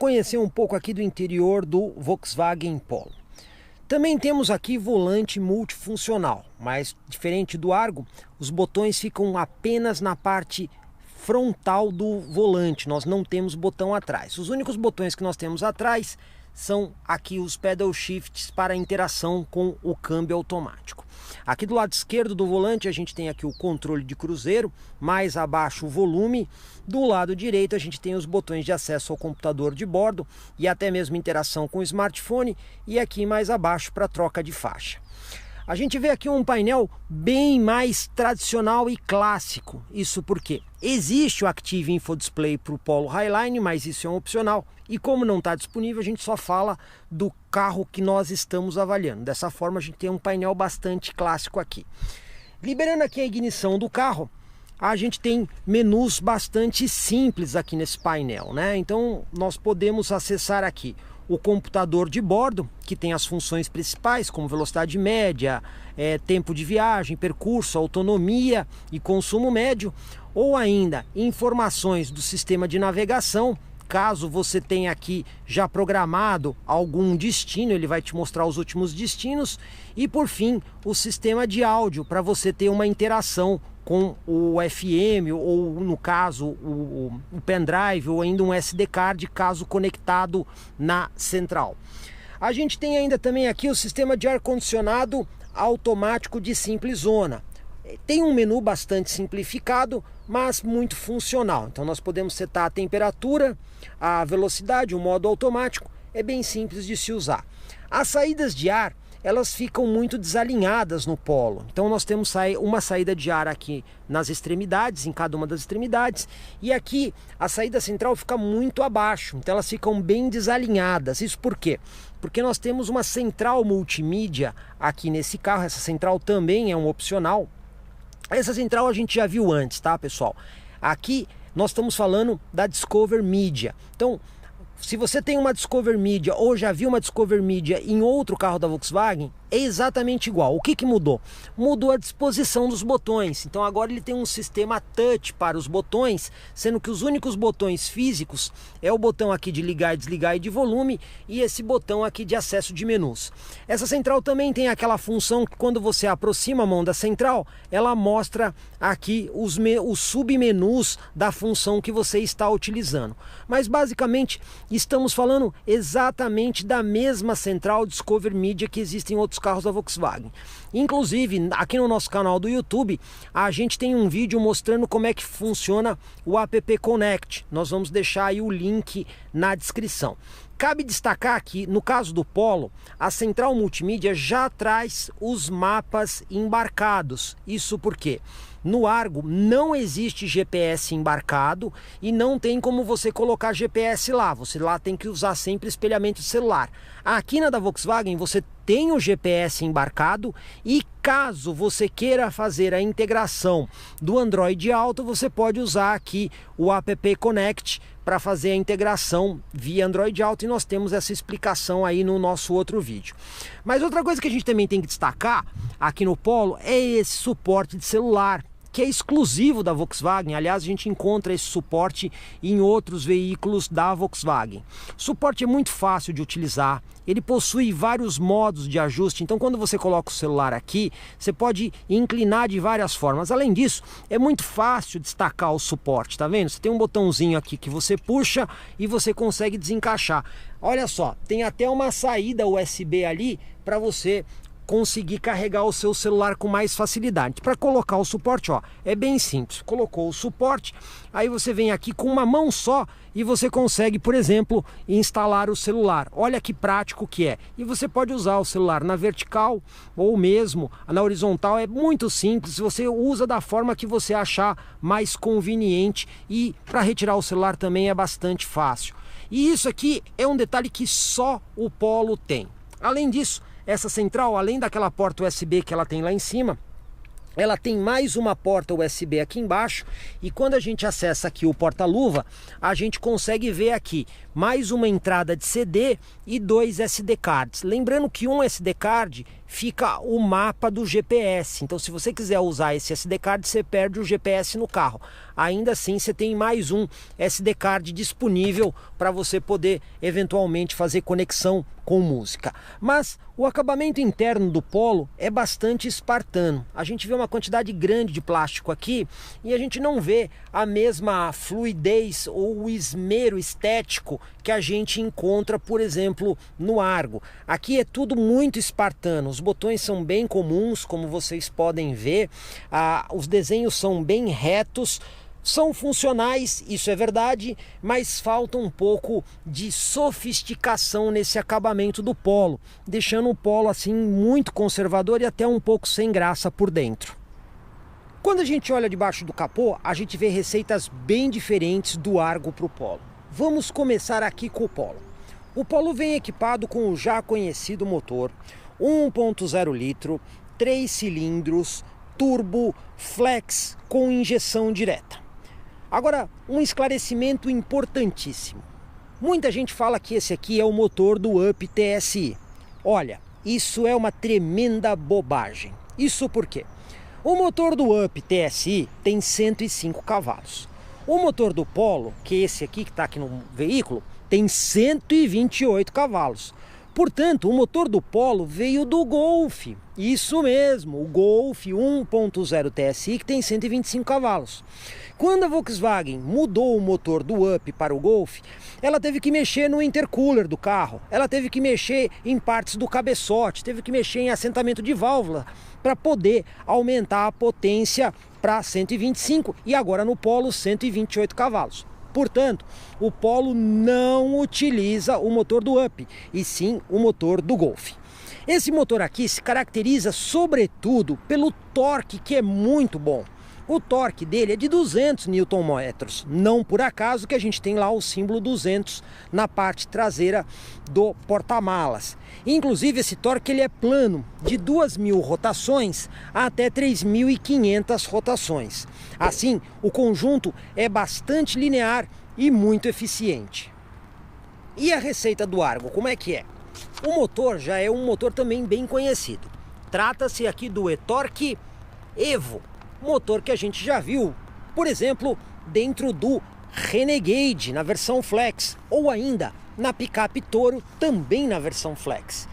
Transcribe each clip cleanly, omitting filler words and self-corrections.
Conhecer um pouco aqui do interior do Volkswagen Polo. Também temos aqui volante multifuncional, mas diferente do Argo, os botões ficam apenas na parte frontal do volante, nós não temos botão atrás. Os únicos botões que nós temos atrás são aqui os pedal shifts para interação com o câmbio automático. Aqui do lado esquerdo do volante a gente tem aqui o controle de cruzeiro, mais abaixo o volume. Do lado direito a gente tem os botões de acesso ao computador de bordo e até mesmo interação com o smartphone, e aqui mais abaixo para troca de faixa. A gente vê aqui um painel bem mais tradicional e clássico. Isso porque existe o Active Info Display para o Polo Highline, mas isso é um opcional. E como não está disponível, a gente só fala do carro que nós estamos avaliando. Dessa forma a gente tem um painel bastante clássico aqui. Liberando aqui a ignição do carro, a gente tem menus bastante simples aqui nesse painel, né? Então nós podemos acessar aqui o computador de bordo, que tem as funções principais, como velocidade média, tempo de viagem, percurso, autonomia e consumo médio, ou ainda informações do sistema de navegação. Caso você tenha aqui já programado algum destino, ele vai te mostrar os últimos destinos. E por fim, o sistema de áudio, para você ter uma interação com o FM, ou no caso o pendrive, ou ainda um SD card, caso conectado na central. A gente tem ainda também aqui o sistema de ar-condicionado automático de simples zona. Tem um menu bastante simplificado, mas muito funcional. Então nós podemos setar a temperatura, a velocidade, o modo automático. É bem simples de se usar. As saídas de ar, elas ficam muito desalinhadas no Polo. Então nós temos uma saída de ar aqui nas extremidades, em cada uma das extremidades, e aqui a saída central fica muito abaixo, então elas ficam bem desalinhadas. Isso por quê? Porque nós temos uma central multimídia aqui nesse carro. Essa central também é um opcional. Essa central a gente já viu antes, tá, pessoal? Aqui nós estamos falando da Discover Media. Então, se você tem uma Discover Media ou já viu uma Discover Media em outro carro da Volkswagen, é exatamente igual. O que mudou? Mudou a disposição dos botões. Então agora ele tem um sistema touch para os botões, sendo que os únicos botões físicos é o botão aqui de ligar e desligar e de volume, e esse botão aqui de acesso de menus. Essa central também tem aquela função que quando você aproxima a mão da central, ela mostra aqui os submenus da função que você está utilizando. Mas basicamente estamos falando exatamente da mesma central Discover Media que existe em outros carros da Volkswagen. Inclusive, aqui no nosso canal do YouTube, a gente tem um vídeo mostrando como é que funciona o App Connect. Nós vamos deixar aí o link na descrição. Cabe destacar que, no caso do Polo, a central multimídia já traz os mapas embarcados. Isso porque no Argo não existe GPS embarcado e não tem como você colocar GPS lá. Você lá tem que usar sempre espelhamento celular. Aqui na da Volkswagen você tem o GPS embarcado, e caso você queira fazer a integração do Android Auto, você pode usar aqui o App Connect para fazer a integração via Android Auto, e nós temos essa explicação aí no nosso outro vídeo. Mas outra coisa que a gente também tem que destacar aqui no Polo é esse suporte de celular, que é exclusivo da Volkswagen. Aliás, a gente encontra esse suporte em outros veículos da Volkswagen. O suporte é muito fácil de utilizar, ele possui vários modos de ajuste. Então quando você coloca o celular aqui, você pode inclinar de várias formas. Além disso, é muito fácil destacar o suporte, tá vendo? Você tem um botãozinho aqui que você puxa e você consegue desencaixar. Olha só, tem até uma saída USB ali para você conseguir carregar o seu celular com mais facilidade. Para colocar o suporte, ó, é bem simples. Colocou o suporte, aí você vem aqui com uma mão só e você consegue, por exemplo, instalar o celular. Olha que prático que é. E você pode usar o celular na vertical ou mesmo na horizontal. É muito simples, você usa da forma que você achar mais conveniente, e para retirar o celular também é bastante fácil. E isso aqui é um detalhe que só o Polo tem. Além disso, essa central, além daquela porta USB que ela tem lá em cima, ela tem mais uma porta USB aqui embaixo, e quando a gente acessa aqui o porta-luva, a gente consegue ver aqui mais uma entrada de CD e 2 SD cards. Lembrando que um SD card fica o mapa do GPS. Então, se você quiser usar esse SD card, você perde o GPS no carro. Ainda assim, você tem mais um SD card disponível para você poder eventualmente fazer conexão com música. Mas o acabamento interno do Polo é bastante espartano. A gente vê uma quantidade grande de plástico aqui e a gente não vê a mesma fluidez ou o esmero estético que a gente encontra, por exemplo, no Argo. Aqui é tudo muito espartano. Os botões são bem comuns, como vocês podem ver. Os desenhos são bem retos. São funcionais, isso é verdade, mas falta um pouco de sofisticação nesse acabamento do Polo, deixando o Polo assim muito conservador e até um pouco sem graça por dentro. Quando a gente olha debaixo do capô, a gente vê receitas bem diferentes do Argo para o Polo. Vamos começar aqui com o Polo. O Polo vem equipado com o já conhecido motor 1.0 litro, 3 cilindros, turbo, flex com injeção direta. Agora, um esclarecimento importantíssimo. Muita gente fala que esse aqui é o motor do Up TSI. Olha, isso é uma tremenda bobagem. Isso por quê? O motor do Up TSI tem 105 cavalos. O motor do Polo, que é esse aqui que está aqui no veículo, tem 128 cavalos. Portanto, o motor do Polo veio do Golf. Isso mesmo, o Golf 1.0 TSI que tem 125 cavalos. Quando a Volkswagen mudou o motor do Up para o Golf, ela teve que mexer no intercooler do carro, ela teve que mexer em partes do cabeçote, teve que mexer em assentamento de válvula para poder aumentar a potência para 125 e agora no Polo 128 cavalos. Portanto, o Polo não utiliza o motor do Up, e sim o motor do Golf. Esse motor aqui se caracteriza sobretudo pelo torque, que é muito bom. O torque dele é de 200 Nm, não por acaso que a gente tem lá o símbolo 200 na parte traseira do porta-malas. Inclusive esse torque ele é plano, de 2.000 rotações até 3.500 rotações. Assim, o conjunto é bastante linear e muito eficiente. E a receita do Argo, como é que é? O motor já é um motor também bem conhecido. Trata-se aqui do e-Torque Evo, motor que a gente já viu, por exemplo, dentro do Renegade na versão Flex, ou ainda na picape Toro também na versão Flex.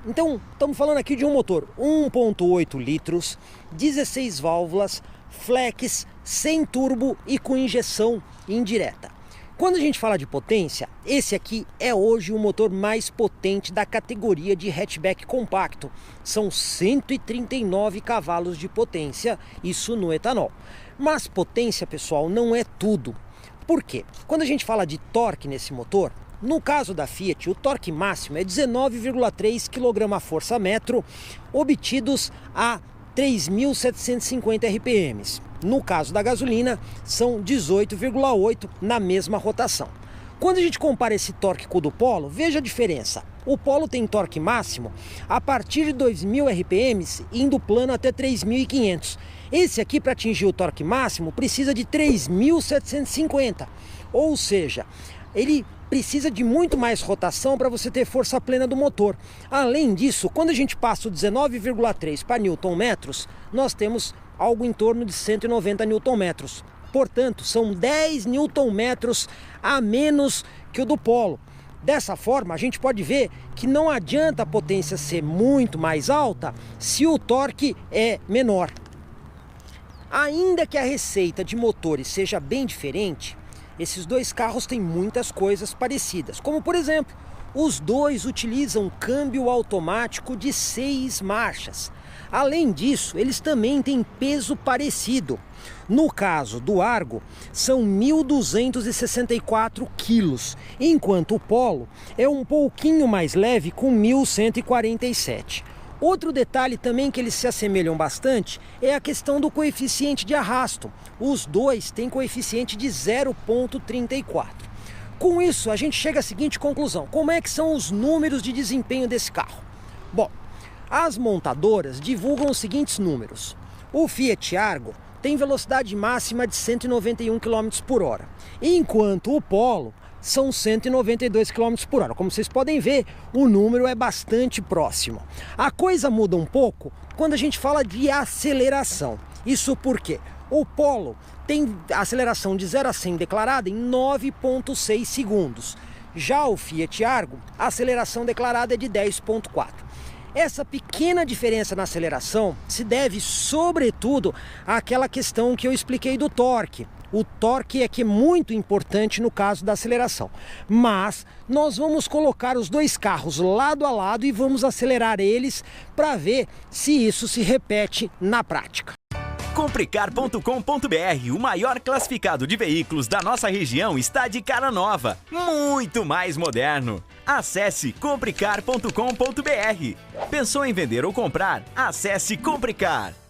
Então, estamos falando aqui de um motor 1.8 litros, 16 válvulas, Flex, sem turbo e com injeção indireta. Quando a gente fala de potência, esse aqui é hoje o motor mais potente da categoria de hatchback compacto. São 139 cavalos de potência, isso no etanol. Mas potência, pessoal, não é tudo. Por quê? Quando a gente fala de torque nesse motor, no caso da Fiat, o torque máximo é 19,3 kgfm, obtidos a 3.750 RPMs. No caso da gasolina, são 18,8 na mesma rotação. Quando a gente compara esse torque com o do Polo, veja a diferença. O Polo tem torque máximo a partir de 2.000 RPMs, indo plano até 3.500. Esse aqui, para atingir o torque máximo, precisa de 3.750. Ou seja, ele precisa de muito mais rotação para você ter força plena do motor. Além disso, quando a gente passa o 19,3 para Nm, nós temos algo em torno de 190 Nm. Portanto, são 10 Nm a menos que o do Polo. Dessa forma, a gente pode ver que não adianta a potência ser muito mais alta se o torque é menor. Ainda que a receita de motores seja bem diferente, esses dois carros têm muitas coisas parecidas, como por exemplo, os dois utilizam câmbio automático de 6 marchas. Além disso, eles também têm peso parecido. No caso do Argo, são 1.264 quilos, enquanto o Polo é um pouquinho mais leve, com 1.147. Outro detalhe também que eles se assemelham bastante é a questão do coeficiente de arrasto. Os dois têm coeficiente de 0,34. Com isso, a gente chega à seguinte conclusão: como é que são os números de desempenho desse carro? Bom, as montadoras divulgam os seguintes números. O Fiat Argo tem velocidade máxima de 191 km por hora, enquanto o Polo são 192 km por hora. Como vocês podem ver, o número é bastante próximo. A coisa muda um pouco quando a gente fala de aceleração. Isso porque o Polo tem aceleração de 0 a 100 declarada em 9,6 segundos. Já o Fiat Argo, a aceleração declarada é de 10,4. Essa pequena diferença na aceleração se deve, sobretudo, àquela questão que eu expliquei do torque. O torque é que é muito importante no caso da aceleração. Mas nós vamos colocar os dois carros lado a lado e vamos acelerar eles para ver se isso se repete na prática. Comprecar.com.br, o maior classificado de veículos da nossa região, está de cara nova, muito mais moderno. Acesse comprecar.com.br. Pensou em vender ou comprar? Acesse Comprecar.